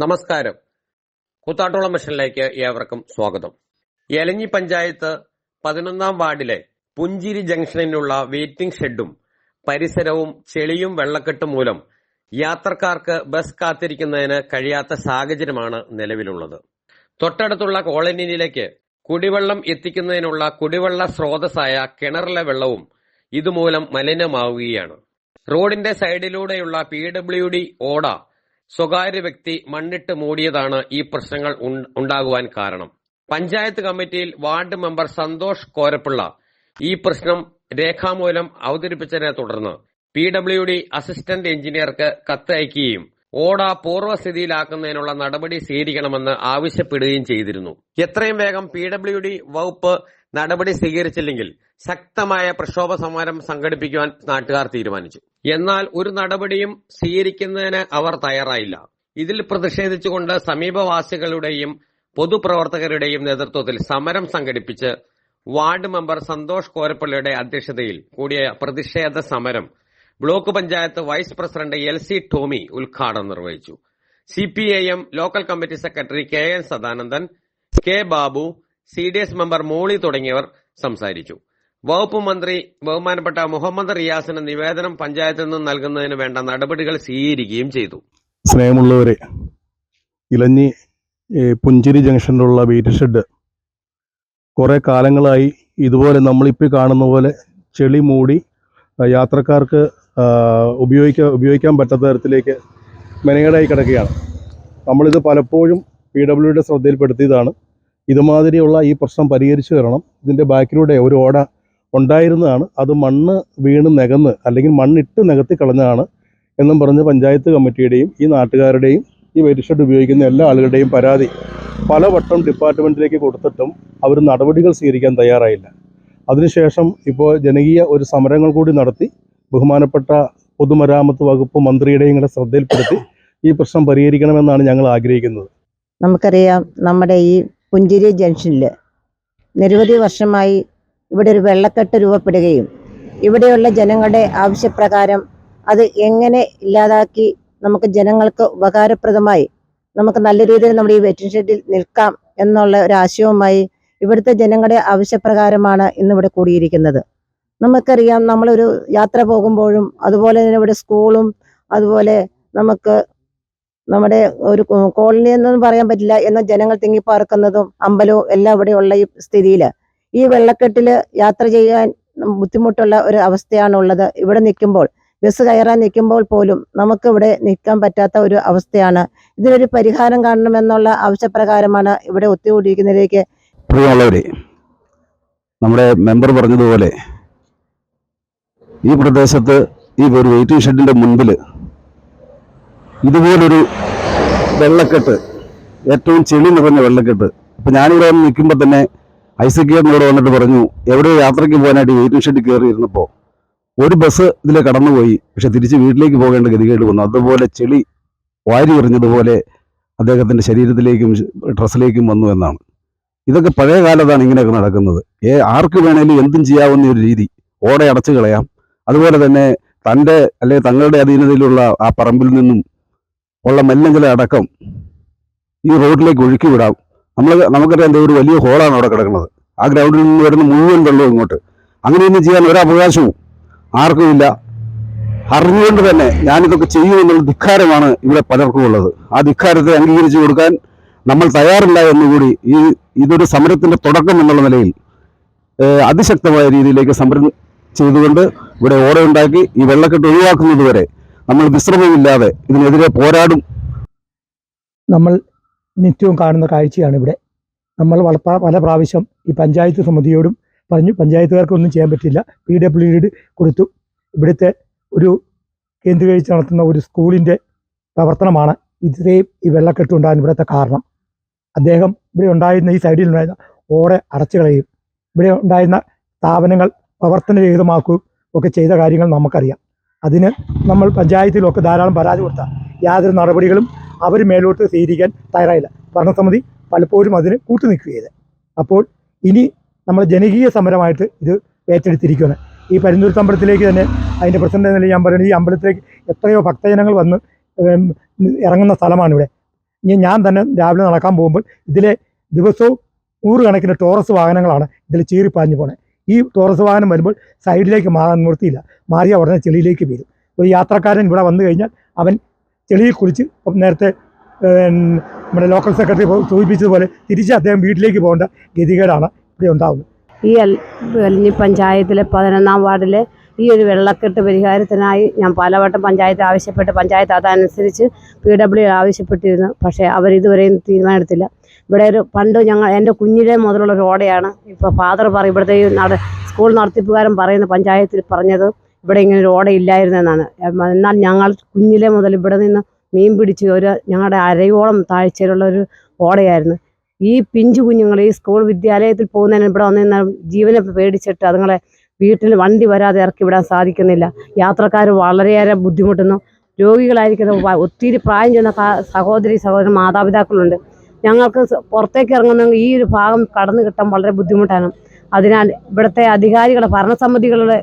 നമസ്കാരം. കൂത്താട്ടോളം മിഷനിലേക്ക് ഏവർക്കും സ്വാഗതം. എലഞ്ഞി പഞ്ചായത്ത് 11-ാം വാർഡിലെ പുഞ്ചിരി ജംഗ്ഷനിലുള്ള വെയിറ്റിംഗ് ഷെഡും പരിസരവും ചെളിയും വെള്ളക്കെട്ടും മൂലം യാത്രക്കാർക്ക് ബസ് കാത്തിരിക്കുന്നതിന് കഴിയാത്ത സാഹചര്യമാണ് നിലവിലുള്ളത്. തൊട്ടടുത്തുള്ള കോളനിയിലേക്ക് കുടിവെള്ളം എത്തിക്കുന്നതിനുള്ള കുടിവെള്ള സ്രോതസ്സായ കിണറിലെ വെള്ളവും ഇതുമൂലം മലിനമാവുകയാണ്. റോഡിന്റെ സൈഡിലൂടെയുള്ള PWD ഓട സ്വകാര്യ വ്യക്തി മണ്ണിട്ട് മൂടിയതാണ് ഈ പ്രശ്നങ്ങൾ ഉണ്ടാകുവാൻ കാരണം. പഞ്ചായത്ത് കമ്മിറ്റിയിൽ വാർഡ് മെമ്പർ സന്തോഷ് കോരപ്പിള്ള ഈ പ്രശ്നം രേഖാമൂലം അവതരിപ്പിച്ചതിനെ തുടർന്ന് PWD അസിസ്റ്റന്റ് എഞ്ചിനീയർക്ക് കത്തയക്കുകയും ഓട പൂർവ്വസ്ഥിതിയിലാക്കുന്നതിനുള്ള നടപടി സ്വീകരിക്കണമെന്ന് ആവശ്യപ്പെടുകയും ചെയ്തിരുന്നു. എത്രയും വേഗം PWD വകുപ്പ് നടപടി സ്വീകരിച്ചില്ലെങ്കിൽ ശക്തമായ പ്രക്ഷോഭ സമരം സംഘടിപ്പിക്കുവാൻ നാട്ടുകാർ തീരുമാനിച്ചു. എന്നാൽ ഒരു നടപടിയും സ്വീകരിക്കുന്നതിന് അവർ തയ്യാറായില്ല. ഇതിൽ പ്രതിഷേധിച്ചുകൊണ്ട് സമീപവാസികളുടെയും പൊതുപ്രവർത്തകരുടെയും നേതൃത്വത്തിൽ സമരം സംഘടിപ്പിച്ച് വാർഡ് മെമ്പർ സന്തോഷ് കോരപ്പള്ളിയുടെ അധ്യക്ഷതയിൽ കൂടിയ പ്രതിഷേധ സമരം block panchayat vice president LC Tomy ഉദ്ഘാടനം നിർവഹിച്ചു. CPIM local committee secretary KN Sadanandan, K Babu, CDS member Molly തുടങ്ങിയവർ സംസാരിച്ചു. വകുപ്പ് മന്ത്രി ബഹുമാനപ്പെട്ട മുഹമ്മദ് റിയാസിന് നിവേദനം പഞ്ചായത്തിൽ നിന്ന് നൽകുന്നതിന് വേണ്ട നടപടികൾ സ്വീകരിക്കുകയും ചെയ്തു. സ്നേഹമുള്ളവരെ, ഇലഞ്ഞി പുഞ്ചിരി ജംഗ്ഷനിലുള്ള വെയിറ്റ് ഷെഡ് കുറേ കാലങ്ങളായി ഇതുപോലെ നമ്മളിപ്പോൾ കാണുന്ന പോലെ ചെളി മൂടി യാത്രക്കാർക്ക് ഉപയോഗിക്കാൻ പറ്റാത്ത തരത്തിലേക്ക് മെനകേടായി കിടക്കുകയാണ്. നമ്മളിത് പലപ്പോഴും PWD ശ്രദ്ധയിൽപ്പെടുത്തിയതാണ്. ഇതുമാതിരിയുള്ള ഈ പ്രശ്നം പരിഹരിച്ചു തരണം. ഇതിൻ്റെ ബാക്കിലൂടെ ഒരു ഓട ഉണ്ടായിരുന്നതാണ്, അത് മണ്ണ് വീണ് നികന്ന് അല്ലെങ്കിൽ മണ്ണിട്ട് നികത്തി കളഞ്ഞതാണ് എന്നും പറഞ്ഞ് പഞ്ചായത്ത് കമ്മിറ്റിയുടെയും ഈ നാട്ടുകാരുടെയും ഈ വെയിറ്റ് ഷെഡ് ഉപയോഗിക്കുന്ന എല്ലാ ആളുകളുടെയും പരാതി പലവട്ടം ഡിപ്പാർട്ട്മെൻറ്റിലേക്ക് കൊടുത്തിട്ടും അവർ നടപടികൾ സ്വീകരിക്കാൻ തയ്യാറായില്ല. അതിനുശേഷം ഇപ്പോൾ ജനകീയ ഒരു സമരങ്ങൾ കൂടി നടത്തി ബഹുമാനപ്പെട്ട പൊതുമരാമത്ത് വകുപ്പ് മന്ത്രിയുടെയും കൂടെ ശ്രദ്ധയിൽപ്പെടുത്തി ഈ പ്രശ്നം പരിഹരിക്കണമെന്നാണ് ഞങ്ങൾ ആഗ്രഹിക്കുന്നത്. നമുക്കറിയാം, നമ്മുടെ ഈ പുഞ്ചിരി ജംഗ്ഷനിൽ നിരവധി വർഷമായി ഇവിടെ ഒരു വെള്ളക്കെട്ട് രൂപപ്പെടുകയും ഇവിടെയുള്ള ജനങ്ങളുടെ ആവശ്യപ്രകാരം അത് എങ്ങനെ ഇല്ലാതാക്കി നമുക്ക് ജനങ്ങൾക്ക് ഉപകാരപ്രദമായി നമുക്ക് നല്ല രീതിയിൽ നമ്മുടെ ഈ വെയിറ്റിംഗ് ഷെഡിൽ നിൽക്കാം എന്നുള്ള ഒരു ആശയവുമായി ഇവിടുത്തെ ജനങ്ങളുടെ ആവശ്യപ്രകാരമാണ് ഇന്നിവിടെ കൂടിയിരിക്കുന്നത്. നമുക്കറിയാം, നമ്മളൊരു യാത്ര പോകുമ്പോഴും അതുപോലെ തന്നെ ഇവിടെ സ്കൂളും അതുപോലെ നമുക്ക് നമ്മുടെ ഒരു കോളനി എന്നൊന്നും പറയാൻ പറ്റില്ല, എന്നാൽ ജനങ്ങൾ തിങ്ങിപ്പാർക്കുന്നതും അമ്പലവും എല്ലാം ഇവിടെയുള്ള ഈ സ്ഥിതിയിൽ ഈ വെള്ളക്കെട്ടിൽ യാത്ര ചെയ്യാൻ ബുദ്ധിമുട്ടുള്ള ഒരു അവസ്ഥയാണുള്ളത്. ഇവിടെ നിൽക്കുമ്പോൾ ബസ് കയറാൻ നിൽക്കുമ്പോൾ പോലും നമുക്കിവിടെ നിൽക്കാൻ പറ്റാത്ത ഒരു അവസ്ഥയാണ്. ഇതിനൊരു പരിഹാരം കാണണമെന്നുള്ള ആവശ്യപ്രകാരമാണ് ഇവിടെ ഒത്തുകൂടിയിരിക്കുന്നതിലേക്ക്. പ്രിയമുള്ളവരെ, നമ്മുടെ മെമ്പർ പറഞ്ഞതുപോലെ ഈ പ്രദേശത്ത് ഈ ഒരു വെയിറ്റിംഗ് ഷെഡിന്റെ മുൻപിൽ ഇതുപോലൊരു വെള്ളക്കെട്ട്, ഏറ്റവും ചെളി നിറഞ്ഞ വെള്ളക്കെട്ട്. അപ്പം ഞാനിവിടെ വന്ന് നിൽക്കുമ്പോൾ തന്നെ ഐസക്കിയോട് വന്നിട്ട് പറഞ്ഞു, എവിടെ യാത്രയ്ക്ക് പോകാനായിട്ട് വെയിറ്റിംഗ് ഷെഡിൽ കയറിയിരുന്നപ്പോൾ ഒരു ബസ് ഇതിൽ കടന്നുപോയി, പക്ഷെ തിരിച്ച് വീട്ടിലേക്ക് പോകേണ്ട ഗതികേട് വന്നു. അതുപോലെ ചെളി വാരി എറിഞ്ഞതുപോലെ അദ്ദേഹത്തിൻ്റെ ശരീരത്തിലേക്കും ഡ്രസ്സിലേക്കും വന്നു എന്നാണ്. ഇതൊക്കെ പഴയ കാലത്താണ് ഇങ്ങനെയൊക്കെ നടക്കുന്നത്. ആർക്ക് വേണേലും എന്തും ചെയ്യാവുന്ന ഒരു രീതി, ഓട അടച്ചു കളയാം. അതുപോലെ തന്നെ തൻ്റെ അല്ലെങ്കിൽ തങ്ങളുടെ അധീനതയിലുള്ള ആ പറമ്പിൽ നിന്നും ഉള്ള മെല്ലങ്കല അടക്കം ഈ റോഡിലേക്ക് ഒഴുക്കി വിടാം. നമുക്കറിയാം, ഒരു വലിയ ഹോളാണ് അവിടെ കിടക്കുന്നത്. ആ ഗ്രൗണ്ടിൽ നിന്ന് വരുന്ന മുഴുവൻ വെള്ളവും ഇങ്ങോട്ട്. അങ്ങനെയൊന്നും ചെയ്യാൻ ഒരവകാശവും ആർക്കുമില്ല. അറിഞ്ഞുകൊണ്ട് തന്നെ ഞാനിതൊക്കെ ചെയ്യുമെന്നുള്ള ധിക്കാരമാണ് ഇവിടെ പലർക്കും ഉള്ളത്. ആ ധിക്കാരത്തെ അംഗീകരിച്ചു കൊടുക്കാൻ നമ്മൾ തയ്യാറില്ല എന്നുകൂടി ഇതൊരു സമരത്തിന്റെ തുടക്കം എന്നുള്ള നിലയിൽ അതിശക്തമായ രീതിയിലേക്ക് സമരം ചെയ്തുകൊണ്ട് ഇവിടെ ഓടയുണ്ടാക്കി ഈ വെള്ളക്കെട്ട് ഒഴിവാക്കുന്നത് വരെ നമ്മൾ വിശ്രമമില്ലാതെ ഇതിനെതിരെ പോരാടും. നമ്മൾ നിത്യവും കാണുന്ന കാഴ്ചയാണ് ഇവിടെ. നമ്മൾ പല പ്രാവശ്യം ഈ പഞ്ചായത്ത് സമിതിയോടും പറഞ്ഞു, പഞ്ചായത്തുകാർക്കൊന്നും ചെയ്യാൻ പറ്റില്ല. PWD കൊടുത്തു. ഇവിടുത്തെ ഒരു കേന്ദ്രീകരിച്ച് നടത്തുന്ന ഒരു സ്കൂളിൻ്റെ പ്രവർത്തനമാണ് ഇത്രയും ഈ വെള്ളക്കെട്ട് ഉണ്ടാകുന്ന ഇവിടുത്തെ കാരണം. അദ്ദേഹം ഇവിടെ ഉണ്ടായിരുന്ന ഈ സൈഡിൽ ഉണ്ടായിരുന്ന ഓട അടച്ചു കളയും, ഇവിടെ ഉണ്ടായിരുന്ന സ്ഥാപനങ്ങൾ പ്രവർത്തനരഹിതമാക്കുകയും ഒക്കെ ചെയ്ത കാര്യങ്ങൾ നമുക്കറിയാം. അതിന് നമ്മൾ പഞ്ചായത്തിലൊക്കെ ധാരാളം പരാതി കൊടുത്ത യാതൊരു നടപടികളും അവർ മേലോട്ട് സ്വീകരിക്കാൻ തയ്യാറായില്ല. ഭരണസമിതി പലപ്പോഴും അതിന് കൂട്ടുനിൽക്കുകയത്. അപ്പോൾ ഇനി നമ്മൾ ജനകീയ സമരമായിട്ട് ഇത് ഏറ്റെടുത്തിരിക്കുകയാണ്. ഈ പരുന്തൂർ അമ്പലത്തിലേക്ക് തന്നെ അതിൻ്റെ പ്രസിഡന്റ് നിലയിൽ ഞാൻ പറയുന്നത്, ഈ അമ്പലത്തിലേക്ക് എത്രയോ ഭക്തജനങ്ങൾ വന്ന് ഇറങ്ങുന്ന സ്ഥലമാണ് ഇവിടെ. ഇനി ഞാൻ തന്നെ രാവിലെ നടക്കാൻ പോകുമ്പോൾ ഇതിലെ ദിവസവും 100 കണക്കിന് ടോറസ് വാഹനങ്ങളാണ് ഇതിൽ ചീറിപ്പാഞ്ഞു പോണേ. ഈ ടോറസ് വാഹനം വരുമ്പോൾ സൈഡിലേക്ക് മാറാൻ നിവൃത്തിയില്ല, മാറിയ ഉടനെ ചെളിയിലേക്ക് വീഴും. ഒരു യാത്രക്കാരൻ ഇവിടെ വന്നു കഴിഞ്ഞാൽ അവൻ ചെളിയിൽ കുളിച്ച് നേരത്തെ നമ്മുടെ ലോക്കൽ സെക്രട്ടറി സൂചിപ്പിച്ചതുപോലെ തിരിച്ച് അദ്ദേഹം വീട്ടിലേക്ക് പോകേണ്ട ഗതികേടാണ് ഇവിടെ ഉണ്ടാകുന്നത്. ഈ എലഞ്ഞി പഞ്ചായത്തിലെ 11-ാം വാർഡിലെ ഈ ഒരു വെള്ളക്കെട്ട് പരിഹാരത്തിനായി ഞാൻ പലവട്ടം പഞ്ചായത്ത് ആവശ്യപ്പെട്ട് പഞ്ചായത്ത് അതനുസരിച്ച് PW ആവശ്യപ്പെട്ടിരുന്നു. പക്ഷേ അവരിതുവരെയും തീരുമാനമെടുത്തില്ല. ഇവിടെ ഒരു പണ്ട് എൻ്റെ കുഞ്ഞിലെ മുതലുള്ള ഒരു ഓടയാണ്. ഇപ്പോൾ ഫാദർ പറയും, ഇവിടുത്തെ സ്കൂൾ നടത്തിപ്പുകാരൻ പറയുന്ന പഞ്ചായത്തിൽ പറഞ്ഞത് ഇവിടെ ഇങ്ങനെ ഒരു ഓട ഇല്ലായിരുന്നെന്നാണ്. എന്നാൽ ഞങ്ങൾ കുഞ്ഞിലെ മുതൽ ഇവിടെ നിന്ന് മീൻ പിടിച്ച് ഞങ്ങളുടെ അരയോളം താഴ്ചയിലുള്ള ഒരു ഓടയായിരുന്നു. ഈ പിഞ്ചു കുഞ്ഞുങ്ങൾ ഈ സ്കൂൾ വിദ്യാലയത്തിൽ പോകുന്നതിന് ഇവിടെ വന്നു ജീവനെ പേടിച്ചിട്ട് അതുങ്ങളെ വീട്ടിൽ വണ്ടി വരാതെ ഇറക്കി വിടാൻ സാധിക്കുന്നില്ല. യാത്രക്കാർ വളരെയേറെ ബുദ്ധിമുട്ടുന്നു. രോഗികളായിരിക്കുന്ന ഒത്തിരി പ്രായം ചെന്ന സഹോദരൻ മാതാപിതാക്കളുണ്ട്. ഞങ്ങൾക്ക് പുറത്തേക്ക് ഇറങ്ങുന്നെങ്കിൽ ഈ ഒരു ഭാഗം കടന്നു കിട്ടാൻ വളരെ ബുദ്ധിമുട്ടാണ്. അതിനാൽ ഇവിടുത്തെ അധികാരികളുടെ ഭരണസമിതികളുടെ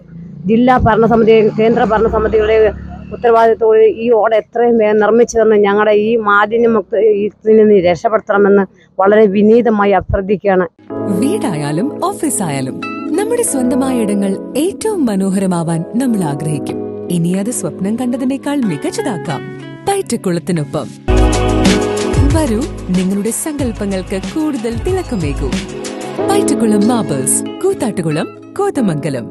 ജില്ലാ ഭരണസമിതി, കേന്ദ്ര ഭരണസമിതികളുടെ ഉത്തരവാദിത്തത്തോടെ ഈ ഓട എത്രയും വേഗം നിർമ്മിച്ചു തന്ന് ഞങ്ങളുടെ ഈ മാലിന്യമുക്ത ഇതിൽ നിന്ന് രക്ഷപ്പെടുത്തണമെന്ന് വളരെ വിനീതമായി അഭ്യർത്ഥിക്കുകയാണ്. വീടായാലും ഓഫീസായാലും നമ്മുടെ സ്വന്തമായ ഇടങ്ങൾ ഏറ്റവും മനോഹരമാവാൻ നമ്മൾ ആഗ്രഹിക്കും. ഇനി അത് സ്വപ്നം കണ്ടതിനേക്കാൾ മികച്ചതാക്കാം പയറ്റക്കുളത്തിനൊപ്പം. വരൂ, നിങ്ങളുടെ സങ്കല്പങ്ങൾക്ക് കൂടുതൽ തിളക്കമേകൂ. പയറ്റക്കുളം മാർബിൾസ്, കൂത്താട്ടുകുളം, കോതമംഗലം.